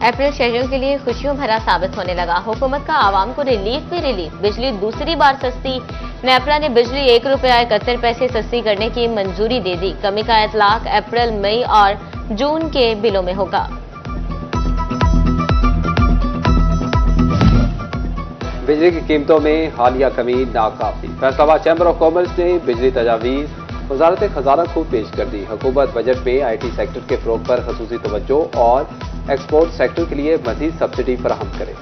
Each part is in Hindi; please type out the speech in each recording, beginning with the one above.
अप्रैल शहरियों के लिए खुशियों भरा साबित होने लगा। हुकूमत का आवाम को रिलीफ पे रिलीफ। बिजली दूसरी बार सस्ती। नेपरा ने बिजली ₹1.71 सस्ती करने की मंजूरी दे दी। कमी का इतलाक अप्रैल, मई और जून के बिलों में होगा। बिजली की कीमतों में हालिया कमी नाकाफी। फैसलाबाद चैम्बर ऑफ कॉमर्स ने बिजली तजावीज वजारत खजाना को पेश कर दी। हुकूमत बजट में IT सेक्टर के फरोग पर खसूसी तवज्जो और एक्सपोर्ट सेक्टर के लिए मजीद सब्सिडी फराहम करे।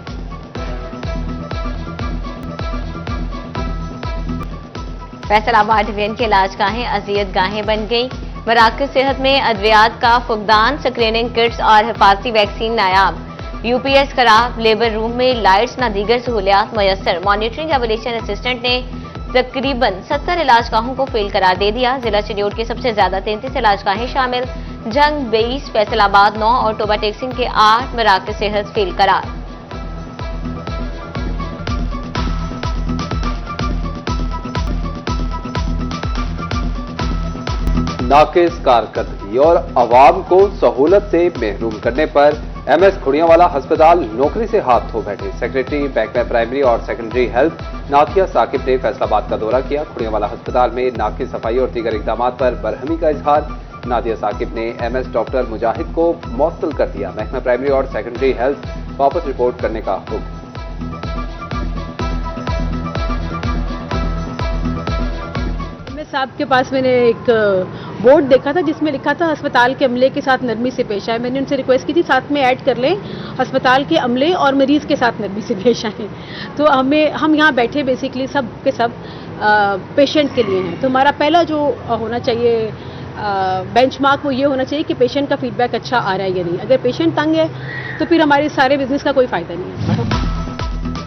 फैसलाबाद डिवीजन के इलाज गाहें अजियत गाहें बन गई। मराकज सेहत में अद्वियात का फुकदान, स्क्रीनिंग किट्स और हिफाजती वैक्सीन नायाब। UPS खराब, लेबर रूम में लाइट्स न दीगर सहूलियात मयसर। मॉनिटरिंग एवोल्यूशन असिस्टेंट ने तकरीबन 70 इलाजगाहों को फेल करार दे दिया। जिला शेड्यूल के सबसे ज्यादा 33 इलाजगाहें शामिल। जंग 22, फैसलाबाद 9 और टोबा टेक्सिंग के 8 मराकज सेहत फेल करार। नाकिस कारकर्दगी और अवाम को सहूलत से महरूम करने पर MS खुड़ियावाला अस्पताल नौकरी से हाथ धो बैठे। सेक्रेटरी महकमा प्राइमरी और सेकेंडरी हेल्थ नाथिया साकिब ने फैसलाबाद का दौरा किया। खुड़ियावाला अस्पताल में नाकिस सफाई और दीगर इकदाम पर बरहमी का इजहार। नाथिया साकिब ने MS डॉक्टर मुजाहिद को मुअत्तल कर दिया। महकमा प्राइमरी और सेकेंडरी हेल्थ वापस रिपोर्ट करने का हुक्म। साहब के पास मैंने एक बोर्ड देखा था जिसमें लिखा था अस्पताल के अमले के साथ नरमी से पेश आए। मैंने उनसे रिक्वेस्ट की थी साथ में ऐड कर लें अस्पताल के अमले और मरीज के साथ नरमी से पेश आए। तो हम यहाँ बैठे बेसिकली सब के सब पेशेंट के लिए हैं। तो हमारा पहला जो होना चाहिए बेंचमार्क वो ये होना चाहिए कि पेशेंट का फीडबैक अच्छा आ रहा है या नहीं। अगर पेशेंट तंग है तो फिर हमारे सारे बिजनेस का कोई फायदा नहीं है।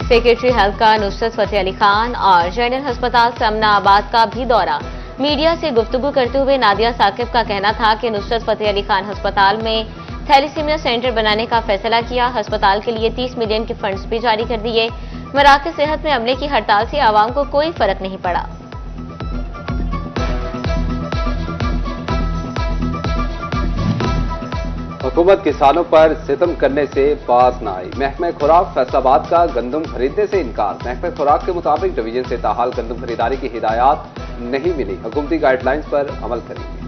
सेक्रेटरी हेल्थ का नुसरत फतेह अली खान और जनरल अस्पताल समनाबाद का भी दौरा। मीडिया से गुफ्तगू करते हुए नादिया साकिब का कहना था कि नुसरत फतेह अली खान अस्पताल में थैलीसीमिया सेंटर बनाने का फैसला किया। अस्पताल के लिए 30 मिलियन के फंड्स भी जारी कर दिए। मराकज सेहत में अमले की हड़ताल से आवाम को कोई फर्क नहीं पड़ा। हुकूमत किसानों पर सितम करने से बाज न आई। महकमा खुराक फैसलाबाद का गंदम खरीदने से इनकार। महकमा खुराक के मुताबिक डिवीजन से ताहाल गंदम खरीदारी की हिदायत नहीं मिली। हुकूमती गाइडलाइंस पर अमल करेंगे।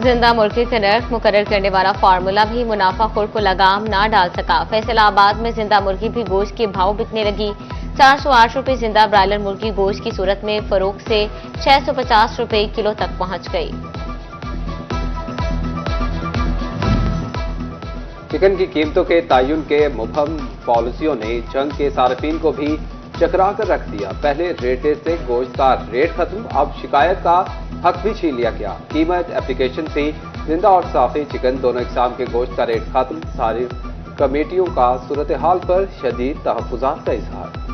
जिंदा मुर्गी के नर्ख मुकर्रर करने वाला फार्मूला भी मुनाफाखोर को लगाम ना डाल सका। फैसलाबाद में जिंदा मुर्गी भी गोश्त के भाव बिकने लगी। 408 रुपए जिंदा ब्रायलर मुर्गी गोश्त की सूरत में फरोख से 650 रुपए किलो तक पहुंच गई। चिकन की कीमतों के तयन के मुबहम पॉलिसियों ने जंग के सार्फिन को भी चकरा कर रख दिया। पहले रेटे से गोश्त का रेट खत्म, अब शिकायत का हक भी छीन लिया गया। कीमत एप्लीकेशन से जिंदा और साफी चिकन दोनों इकसाम के गोश्त का रेट खत्म। सारी कमेटियों का सूरत हाल पर शदीद तहफ्फुज़ात का इजहार।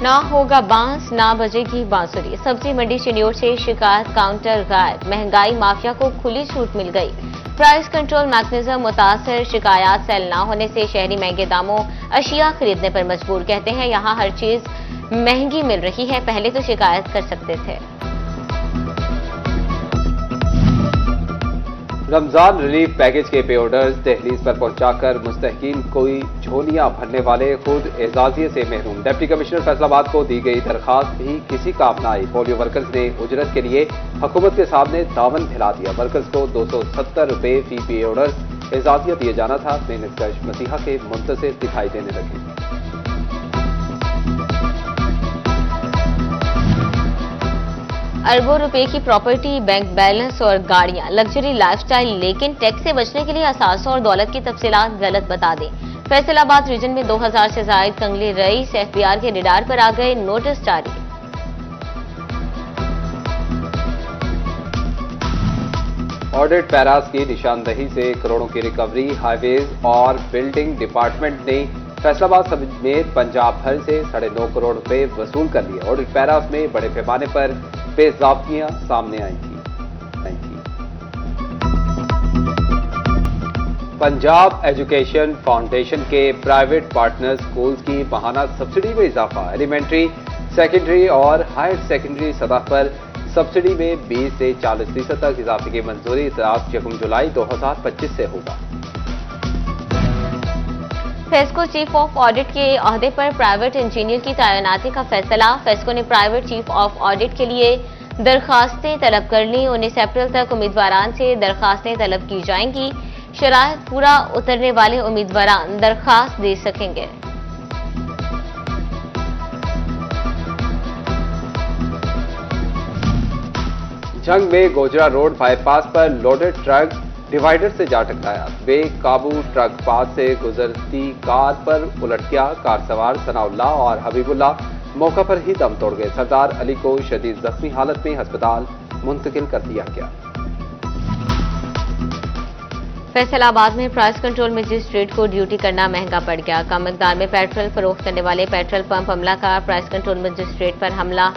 ना होगा बांस, ना बजेगी बांसुरी। सब्जी मंडी शेड्यूल से शिकायत काउंटर गायब। महंगाई माफिया को खुली छूट मिल गई। प्राइस कंट्रोल मैकेनिज्म मुतासर। शिकायत सेल ना होने से शहरी महंगे दामों अशिया खरीदने पर मजबूर। कहते हैं यहाँ हर चीज महंगी मिल रही है, पहले तो शिकायत कर सकते थे। रमजान रिलीफ पैकेज के पे ऑर्डर्स दहलीज पर पहुंचाकर मुस्तहकीन कोई झोलियां भरने वाले खुद एजाजियत से महरूम। डिप्टी कमिश्नर फैसलाबाद को दी गई दरखास्त भी किसी काम न आई। पोलियो वर्कर्स ने उजरत के लिए हुकूमत के सामने दामन फैला दिया। वर्कर्स को 270 रुपए फी पे ऑर्डर्स एजाजियत दिए जाना था। मेहनतकश मसीहा के मुंतसिर दिखाई देने लगे। अरबों रुपए की प्रॉपर्टी, बैंक बैलेंस और गाड़ियां, लग्जरी लाइफस्टाइल, लेकिन टैक्स से बचने के लिए असासों और दौलत की तफसीलात गलत बता दें। फैसलाबाद रीजन में 2000 से जायद कंगली रईस FBR के रिडार पर आ गए। नोटिस जारी। ऑडिट पैरास की निशानदही से करोड़ों की रिकवरी। हाईवेज और बिल्डिंग डिपार्टमेंट ने फैसलाबाद समेत पंजाब भर से 9.5 करोड़ रुपए वसूल कर लिए। ऑडिट पैरास में बड़े पैमाने पर बेज़ाब्तियां सामने आई थी। पंजाब एजुकेशन फाउंडेशन के प्राइवेट पार्टनर स्कूल्स की माहाना सब्सिडी में इजाफा। एलिमेंट्री सेकेंडरी और हायर सेकेंडरी सतह पर सब्सिडी में 20 से 40% तक इजाफे की मंजूरी। इतलाक 1 जुलाई 2025 से होगा। फेस्को चीफ ऑफ ऑडिट के ओहदे पर प्राइवेट इंजीनियर की तैनाती का फैसला। फेस्को ने प्राइवेट चीफ ऑफ ऑडिट के लिए दरखास्तें तलब कर ली। 19 अप्रैल तक उम्मीदवारान से दरखास्तें तलब की जाएंगी। शराइत पूरा उतरने वाले उम्मीदवारान दरखास्त दे सकेंगे। जंग में गोजरा रोड बाईपास पर लोडेड ट्रक डिवाइडर से जा टकराया। बेकाबू ट्रक पास से गुजरती कार पर उलट गया। कार सवार सनाउल्लाह और हबीबुल्लाह मौका पर ही दम तोड़ गए। सरदार अली को शदीद जख्मी हालत में अस्पताल मुंतकिल कर दिया गया। फैसलाबाद में प्राइस कंट्रोल मजिस्ट्रेट को ड्यूटी करना महंगा पड़ गया। कम मिकदार में पेट्रोल फरोख्त करने वाले पेट्रोल पंप हमलाकार प्राइस कंट्रोल मजिस्ट्रेट पर हमला।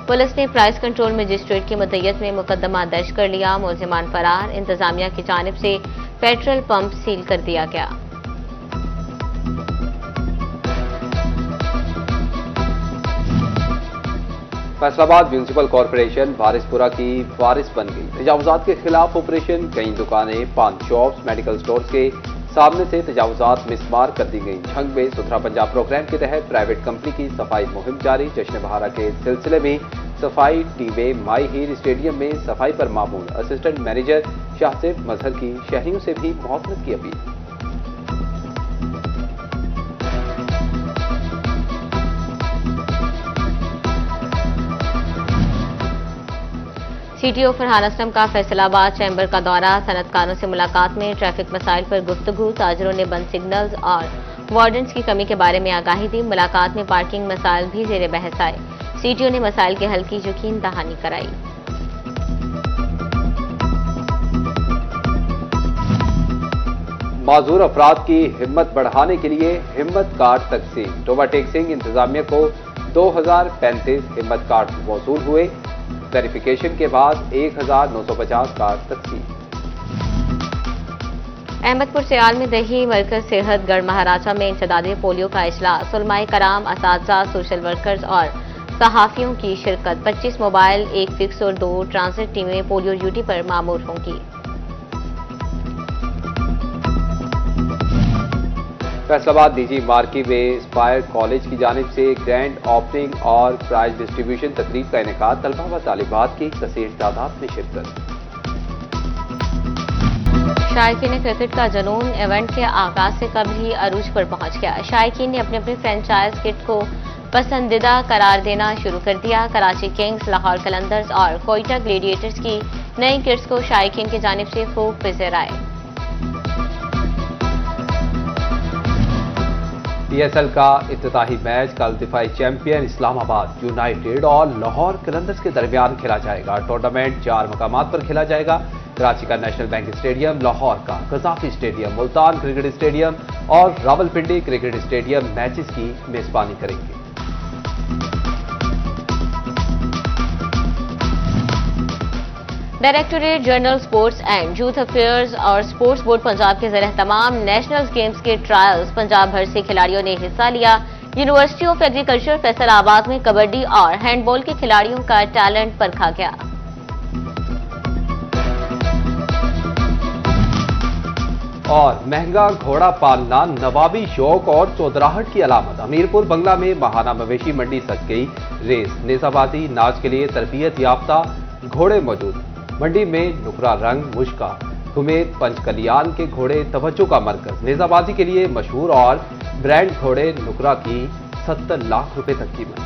पुलिस ने प्राइस कंट्रोल मजिस्ट्रेट की मुद्दत में मुकदमा दर्ज कर लिया। मुलजिमान फरार। इंतजामिया की जानिब से पेट्रोल पंप सील कर दिया गया। फैसलाबाद म्यूनिसिपल कॉरपोरेशन वारिसपुरा की वारिस बन गई। तजावुजात के खिलाफ ऑपरेशन। कई दुकानें, पान शॉप्स, मेडिकल स्टोर्स के सामने से तजावुजात मिसमार कर दी गई। झंग में सुथरा पंजाब प्रोग्राम के तहत प्राइवेट कंपनी की सफाई मुहिम जारी। जश्न बहारा के सिलसिले में सफाई टीमें माई हीर स्टेडियम में सफाई पर मामूल। असिस्टेंट मैनेजर शाहसेब मजहर की शहरियों से भी मुआवनत की अपील। सीटीओ फरहान असलम का फैसलाबाद चैम्बर का दौरा। सनतकारों से मुलाकात में ट्रैफिक मसाइल पर गुफ्तगू। ताजरों ने बंद सिग्नल्स और वार्डन्स की कमी के बारे में आगाही दी। मुलाकात में पार्किंग मसाइल भी जेर बहस आए। सीटीओ ने मसाइल के हल की यकीन दहानी कराई। माजूर अफराद की हिम्मत बढ़ाने के लिए हिम्मत कार्ड तकसीम। ओवरटेक्सिंग इंतजामिया को 2035 हिम्मत कार्ड मौसूल हुए। वेरिफिकेशन के बाद 1950 कार्ड तकसीम। अहमदपुर सियाल में दही मरकज सेहत गढ़ महाराजा में इंसदादे पोलियो का इजलास। उलमाए कराम, असातिज़ा, सोशल वर्कर्स और सहाफियों की शिरकत। 25 मोबाइल, 1 फिक्स और 2 ट्रांजिट टीमें पोलियो ड्यूटी पर मामूर होंगी। फैसलाबाद निजी मार्की में स्पायर कॉलेज की जानिब से ग्रैंड ओपनिंग और प्राइज डिस्ट्रीब्यूशन तकरीब का इनेकाद। तलबा व तालिबात की कसीर तादाद में शिरकत। शायकीन क्रिकेट का जुनून इवेंट के आगाज से कबल ही अरूज पर पहुंच गया। शायकीन ने अपने अपने फ्रेंचाइज किट को पसंदीदा करार देना शुरू कर दिया। कराची किंग्स, लाहौर कलंदर्स और कोयटा ग्लेडिएटर्स की नई किट्स को शायकीन की जानिब से खूब पिज़र आए। पीएसएल का इफ्तिताही मैच कल दिफाई चैंपियन इस्लामाबाद यूनाइटेड और लाहौर कलंदर्स के दरमियान खेला जाएगा। टूर्नामेंट 4 मकामात पर खेला जाएगा। कराची का नेशनल बैंक स्टेडियम, लाहौर का Gaddafi stadium, Multan cricket stadium और रावलपिंडी क्रिकेट स्टेडियम मैचेस की मेजबानी करेंगे। Directorate general sports and youth affairs और स्पोर्ट्स बोर्ड पंजाब के ज़रिए तमाम नेशनल गेम्स के ट्रायल्स पंजाब भर से खिलाड़ियों ने हिस्सा लिया। यूनिवर्सिटी ऑफ एग्रीकल्चर फैसलाबाद में कबड्डी और हैंडबॉल के खिलाड़ियों का टैलेंट परखा गया। और महंगा घोड़ा पालना नवाबी शौक और चौधराहट की अलामत। हमीरपुर बंगला में माहाना मवेशी मंडी सज गई। रेस, नेजाबाजी, नाच के लिए तरबियत याफ्ता घोड़े मौजूद। मंडी में नुकरा रंग, मुश्का, कुमेत, पंचकलियान के घोड़े तवज्जो का मरकज। नेजाबाजी के लिए मशहूर और ब्रांड घोड़े नुकरा की 70 लाख रुपए तक कीमत।